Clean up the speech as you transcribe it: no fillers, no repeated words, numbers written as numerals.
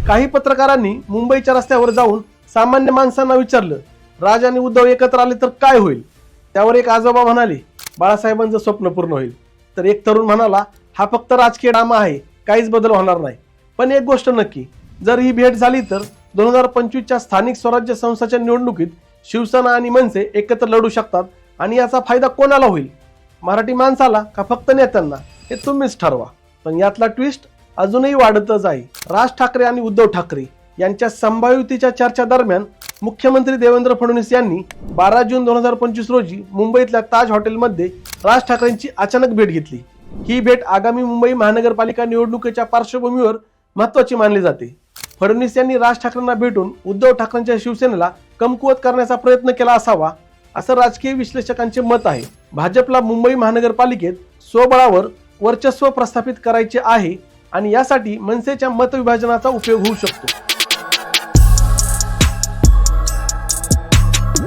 काही पत्रकारांनी मुंबईच्या रस्त्यावर जाऊन सामान्य माणसांना विचारलं, राज आणि उद्धव एकत्र आले तर काय होईल? त्यावर एक आजोबा म्हणाले, बाळासाहेबांचं स्वप्न पूर्ण होईल. तर एक तरुण म्हणाला, हा फक्त राजकीय ड्रामा आहे, काहीच बदल होणार नाही. पण एक गोष्ट नक्की, जर ही भेट झाली तर 2025च्या स्थानिक स्वराज्य संस्थांच्या निवडणुकीत शिवसेना आणि मनसे एकत्र लढू शकतात. आणि याचा फायदा कोणाला होईल? मराठी माणसाला का फक्त नेत्यांना? हे तुम्हीच ठरवा. पण यातला ट्विस्ट अजूनही वाढतच आहे. राज ठाकरे आणि उद्धव ठाकरे यांच्या संभाव्य चर्चा दरम्यान मुख्यमंत्री देवेंद्र फडणवीस यांनी 12 जून 2025 रोजी मुंबईतल्या ताज हॉटेलमध्ये राज ठाकरेंची अचानक भेट घेतली. ही भेट आगामी मुंबई महानगरपालिका निवडणुकीच्या पार्श्वभूमीवर महत्त्वाची मानली जाते. फडणवीस यांनी राज ठाकरेंना भेटून उद्धव ठाकरेंच्या शिवसेनेला कमकुवत करण्याचा प्रयत्न केला असावा, असं राजकीय विश्लेषकांचे मत आहे. भाजपला मुंबई महानगरपालिकेत स्वबळावर वर्चस्व प्रस्थापित करायचे आहे आणि यासाठी मनसेच्या मतविभाजनाचा उपयोग होऊ शकतो.